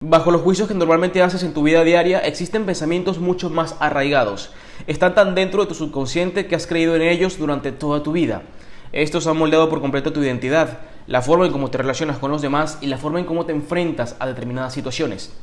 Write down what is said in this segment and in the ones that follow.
Bajo los juicios que normalmente haces en tu vida diaria, existen pensamientos mucho más arraigados. Están tan dentro de tu subconsciente que has creído en ellos durante toda tu vida. Estos han moldeado por completo tu identidad, la forma en cómo te relacionas con los demás y la forma en cómo te enfrentas a determinadas situaciones.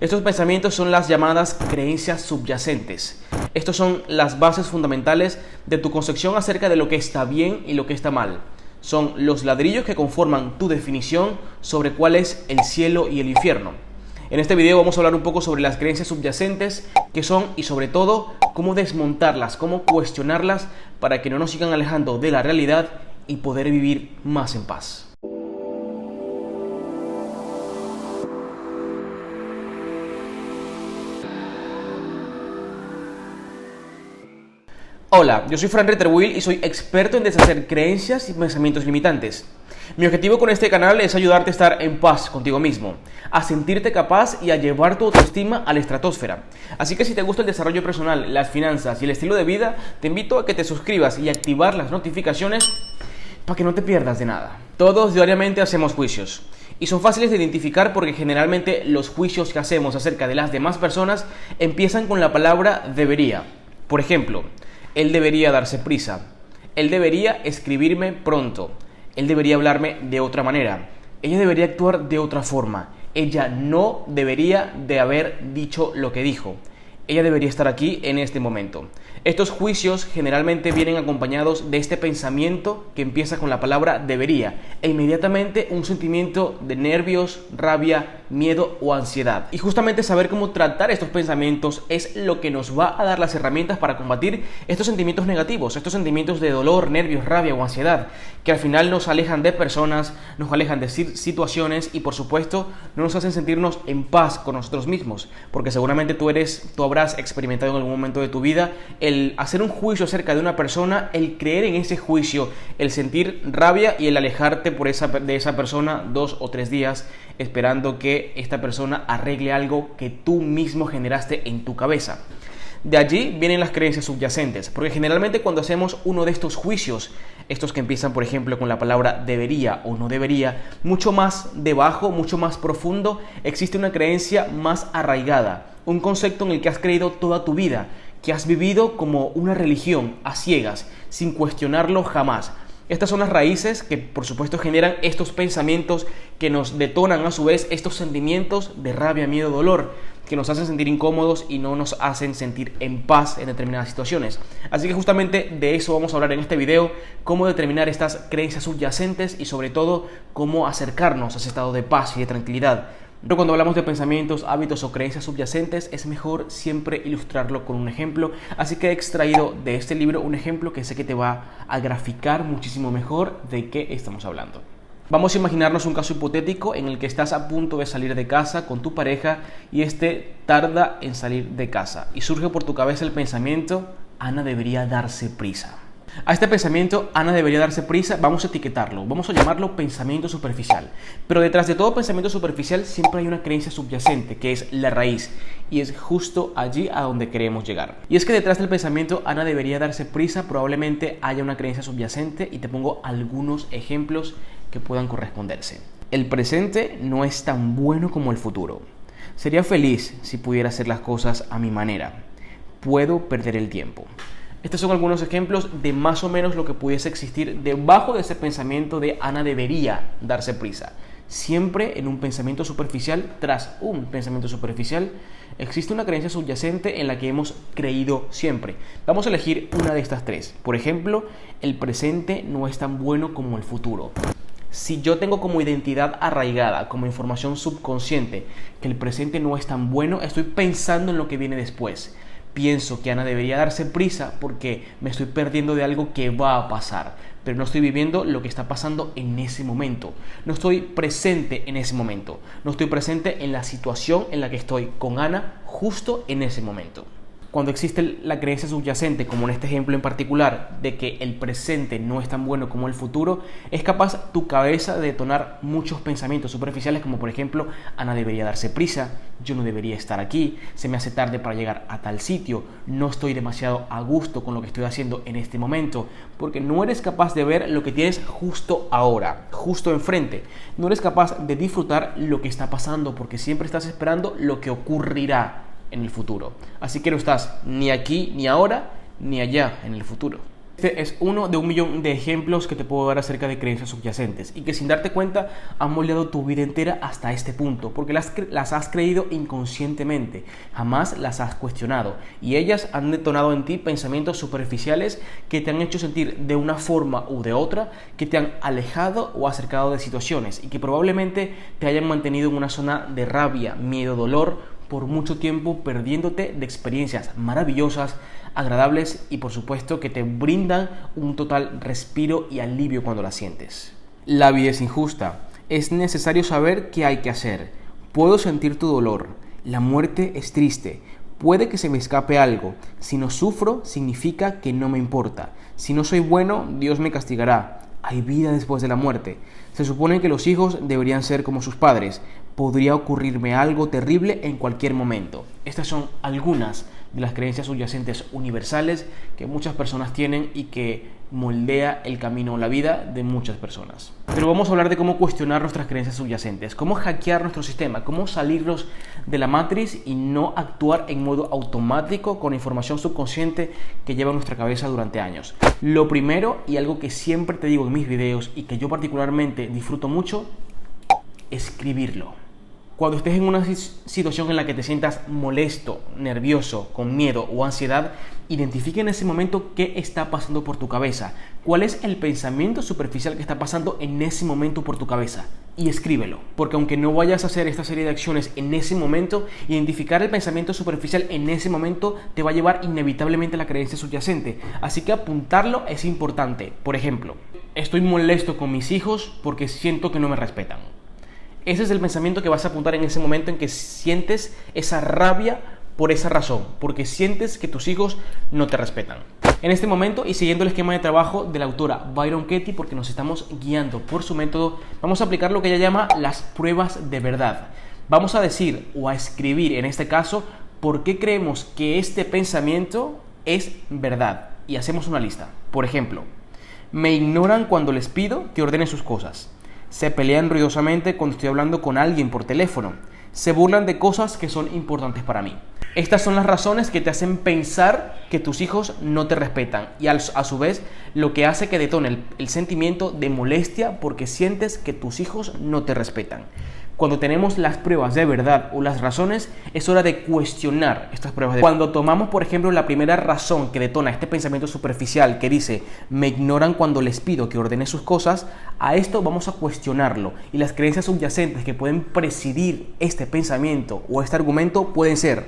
Estos pensamientos son las llamadas creencias subyacentes. Estos son las bases fundamentales de tu concepción acerca de lo que está bien y lo que está mal. Son los ladrillos que conforman tu definición sobre cuál es el cielo y el infierno. En este video vamos a hablar un poco sobre las creencias subyacentes, qué son y sobre todo cómo desmontarlas, cómo cuestionarlas para que no nos sigan alejando de la realidad y poder vivir más en paz. Hola, yo soy Fran Retterwill y soy experto en deshacer creencias y pensamientos limitantes. Mi objetivo con este canal es ayudarte a estar en paz contigo mismo, a sentirte capaz y a llevar tu autoestima a la estratosfera. Así que si te gusta el desarrollo personal, las finanzas y el estilo de vida, te invito a que te suscribas y activar las notificaciones para que no te pierdas de nada. Todos diariamente hacemos juicios y son fáciles de identificar porque generalmente los juicios que hacemos acerca de las demás personas empiezan con la palabra debería. Por ejemplo, él debería darse prisa, él debería escribirme pronto, él debería hablarme de otra manera, ella debería actuar de otra forma, ella no debería de haber dicho lo que dijo, ella debería estar aquí en este momento. Estos juicios generalmente vienen acompañados de este pensamiento que empieza con la palabra debería e inmediatamente un sentimiento de nervios, rabia, miedo o ansiedad. Y justamente saber cómo tratar estos pensamientos es lo que nos va a dar las herramientas para combatir estos sentimientos negativos, estos sentimientos de dolor, nervios, rabia o ansiedad, que al final nos alejan de personas, nos alejan de situaciones y por supuesto no nos hacen sentirnos en paz con nosotros mismos, porque seguramente tú habrás experimentado en algún momento de tu vida el hacer un juicio acerca de una persona, el creer en ese juicio, el sentir rabia y el alejarte de esa persona 2 o 3 días esperando que esta persona arregle algo que tú mismo generaste en tu cabeza. De allí vienen las creencias subyacentes, porque generalmente cuando hacemos uno de estos juicios, estos que empiezan por ejemplo con la palabra debería o no debería, mucho más debajo, mucho más profundo, existe una creencia más arraigada, un concepto en el que has creído toda tu vida, que has vivido como una religión a ciegas, sin cuestionarlo jamás. Estas son las raíces que por supuesto generan estos pensamientos que nos detonan a su vez estos sentimientos de rabia, miedo, dolor, que nos hacen sentir incómodos y no nos hacen sentir en paz en determinadas situaciones. Así que justamente de eso vamos a hablar en este video, cómo determinar estas creencias subyacentes y sobre todo cómo acercarnos a ese estado de paz y de tranquilidad. Pero cuando hablamos de pensamientos, hábitos o creencias subyacentes es mejor siempre ilustrarlo con un ejemplo, así que he extraído de este libro un ejemplo que sé que te va a graficar muchísimo mejor de qué estamos hablando. Vamos a imaginarnos un caso hipotético en el que estás a punto de salir de casa con tu pareja y este tarda en salir de casa y surge por tu cabeza el pensamiento, Ana debería darse prisa. A este pensamiento, Ana debería darse prisa, vamos a etiquetarlo, vamos a llamarlo pensamiento superficial. Pero detrás de todo pensamiento superficial siempre hay una creencia subyacente, que es la raíz, y es justo allí a donde queremos llegar. Y es que detrás del pensamiento, Ana debería darse prisa, probablemente haya una creencia subyacente, y te pongo algunos ejemplos que puedan corresponderse. El presente no es tan bueno como el futuro. Sería feliz si pudiera hacer las cosas a mi manera. Puedo perder el tiempo. Estos son algunos ejemplos de más o menos lo que pudiese existir debajo de ese pensamiento de Ana debería darse prisa. Siempre en un pensamiento superficial, tras un pensamiento superficial, existe una creencia subyacente en la que hemos creído siempre. Vamos a elegir una de estas tres. Por ejemplo, el presente no es tan bueno como el futuro. Si yo tengo como identidad arraigada, como información subconsciente, que el presente no es tan bueno, estoy pensando en lo que viene después. Pienso que Ana debería darse prisa porque me estoy perdiendo de algo que va a pasar, pero no estoy viviendo lo que está pasando en ese momento. No estoy presente en ese momento. No estoy presente en la situación en la que estoy con Ana justo en ese momento. Cuando existe la creencia subyacente, como en este ejemplo en particular, de que el presente no es tan bueno como el futuro, es capaz tu cabeza de detonar muchos pensamientos superficiales, como por ejemplo: Ana debería darse prisa, yo no debería estar aquí, se me hace tarde para llegar a tal sitio, no estoy demasiado a gusto con lo que estoy haciendo en este momento, porque no eres capaz de ver lo que tienes justo ahora, justo enfrente. No eres capaz de disfrutar lo que está pasando, porque siempre estás esperando lo que ocurrirá en el futuro. Así que no estás ni aquí, ni ahora, ni allá en el futuro. Este es uno de 1.000.000 de ejemplos que te puedo dar acerca de creencias subyacentes y que sin darte cuenta han moldeado tu vida entera hasta este punto, porque las has creído inconscientemente, jamás las has cuestionado y ellas han detonado en ti pensamientos superficiales que te han hecho sentir de una forma u de otra, que te han alejado o acercado de situaciones y que probablemente te hayan mantenido en una zona de rabia, miedo, dolor por mucho tiempo, perdiéndote de experiencias maravillosas, agradables y por supuesto que te brindan un total respiro y alivio cuando las sientes. La vida es injusta, es necesario saber qué hay que hacer. Puedo sentir tu dolor, la muerte es triste, puede que se me escape algo. Si no sufro, significa que no me importa. Si no soy bueno, Dios me castigará. Hay vida después de la muerte. Se supone que los hijos deberían ser como sus padres. Podría ocurrirme algo terrible en cualquier momento. Estas son algunas de las creencias subyacentes universales que muchas personas tienen y que moldea el camino o la vida de muchas personas. Pero vamos a hablar de cómo cuestionar nuestras creencias subyacentes, cómo hackear nuestro sistema, cómo salirnos de la matriz y no actuar en modo automático con información subconsciente que lleva nuestra cabeza durante años. Lo primero, y algo que siempre te digo en mis videos y que yo particularmente disfruto mucho, escribirlo. Cuando estés en una situación en la que te sientas molesto, nervioso, con miedo o ansiedad, identifica en ese momento qué está pasando por tu cabeza, cuál es el pensamiento superficial que está pasando en ese momento por tu cabeza y escríbelo. Porque aunque no vayas a hacer esta serie de acciones en ese momento, identificar el pensamiento superficial en ese momento te va a llevar inevitablemente a la creencia subyacente. Así que apuntarlo es importante. Por ejemplo, estoy molesto con mis hijos porque siento que no me respetan. Ese es el pensamiento que vas a apuntar en ese momento en que sientes esa rabia por esa razón, porque sientes que tus hijos no te respetan. En este momento, y siguiendo el esquema de trabajo de la autora Byron Katie, porque nos estamos guiando por su método, vamos a aplicar lo que ella llama las pruebas de verdad. Vamos a decir o a escribir, en este caso, por qué creemos que este pensamiento es verdad. Y hacemos una lista. Por ejemplo, me ignoran cuando les pido que ordenen sus cosas. Se pelean ruidosamente cuando estoy hablando con alguien por teléfono. Se burlan de cosas que son importantes para mí. Estas son las razones que te hacen pensar que tus hijos no te respetan y a su vez lo que hace que detone el sentimiento de molestia porque sientes que tus hijos no te respetan. Cuando tenemos las pruebas de verdad o las razones, es hora de cuestionar estas pruebas de verdad. Cuando tomamos, por ejemplo, la primera razón que detona este pensamiento superficial que dice me ignoran cuando les pido que ordene sus cosas, a esto vamos a cuestionarlo. Y las creencias subyacentes que pueden presidir este pensamiento o este argumento pueden ser: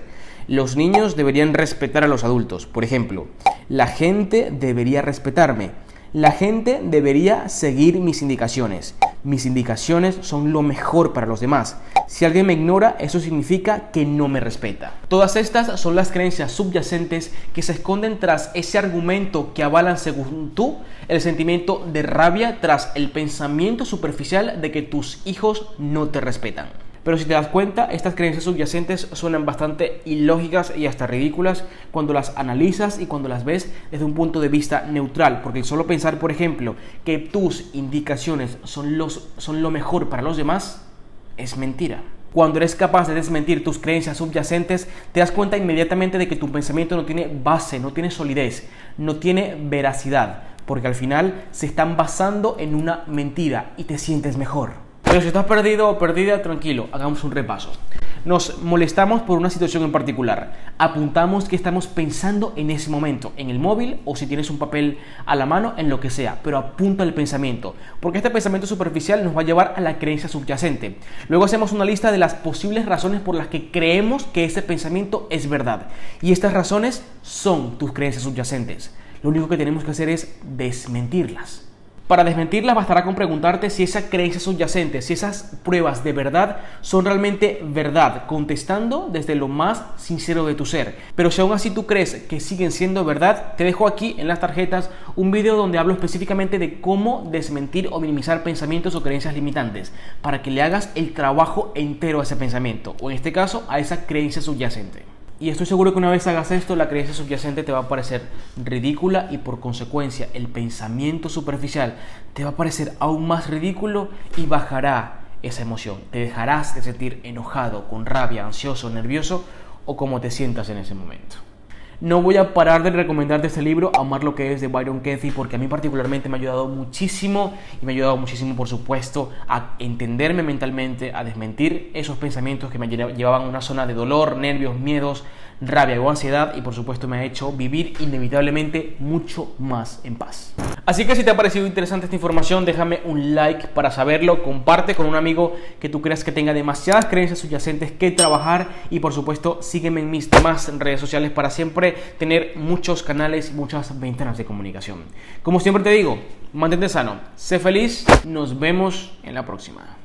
los niños deberían respetar a los adultos. Por ejemplo, la gente debería respetarme. La gente debería seguir mis indicaciones. Mis indicaciones son lo mejor para los demás. Si alguien me ignora, eso significa que no me respeta. Todas estas son las creencias subyacentes que se esconden tras ese argumento que avalan, según tú, el sentimiento de rabia tras el pensamiento superficial de que tus hijos no te respetan. Pero si te das cuenta, estas creencias subyacentes suenan bastante ilógicas y hasta ridículas cuando las analizas y cuando las ves desde un punto de vista neutral, porque el solo pensar, por ejemplo, que tus indicaciones son lo mejor para los demás, es mentira. Cuando eres capaz de desmentir tus creencias subyacentes, te das cuenta inmediatamente de que tu pensamiento no tiene base, no tiene solidez, no tiene veracidad, porque al final se están basando en una mentira y te sientes mejor. Pero si estás perdido o perdida, tranquilo, hagamos un repaso. Nos molestamos por una situación en particular. Apuntamos qué estamos pensando en ese momento, en el móvil o si tienes un papel a la mano, en lo que sea, pero apunta el pensamiento, porque este pensamiento superficial nos va a llevar a la creencia subyacente. Luego hacemos una lista de las posibles razones por las que creemos que ese pensamiento es verdad. Y estas razones son tus creencias subyacentes. Lo único que tenemos que hacer es desmentirlas. Para desmentirlas bastará con preguntarte si esa creencia subyacente, si esas pruebas de verdad son realmente verdad, contestando desde lo más sincero de tu ser. Pero si aún así tú crees que siguen siendo verdad, te dejo aquí en las tarjetas un video donde hablo específicamente de cómo desmentir o minimizar pensamientos o creencias limitantes, para que le hagas el trabajo entero a ese pensamiento, o en este caso a esa creencia subyacente. Y estoy seguro que una vez hagas esto, la creencia subyacente te va a parecer ridícula y por consecuencia el pensamiento superficial te va a parecer aún más ridículo y bajará esa emoción. Te dejarás de sentir enojado, con rabia, ansioso, nervioso o como te sientas en ese momento. No voy a parar de recomendarte este libro, Amar lo que es, de Byron Katie, porque a mí particularmente me ha ayudado muchísimo y me ha ayudado muchísimo, por supuesto, a entenderme mentalmente, a desmentir esos pensamientos que me llevaban a una zona de dolor, nervios, miedos, rabia o ansiedad, y por supuesto me ha hecho vivir inevitablemente mucho más en paz. Así que si te ha parecido interesante esta información, déjame un like para saberlo, comparte con un amigo que tú creas que tenga demasiadas creencias subyacentes que trabajar, y por supuesto sígueme en mis demás redes sociales para siempre tener muchos canales y muchas ventanas de comunicación. Como siempre te digo, mantente sano, sé feliz, nos vemos en la próxima.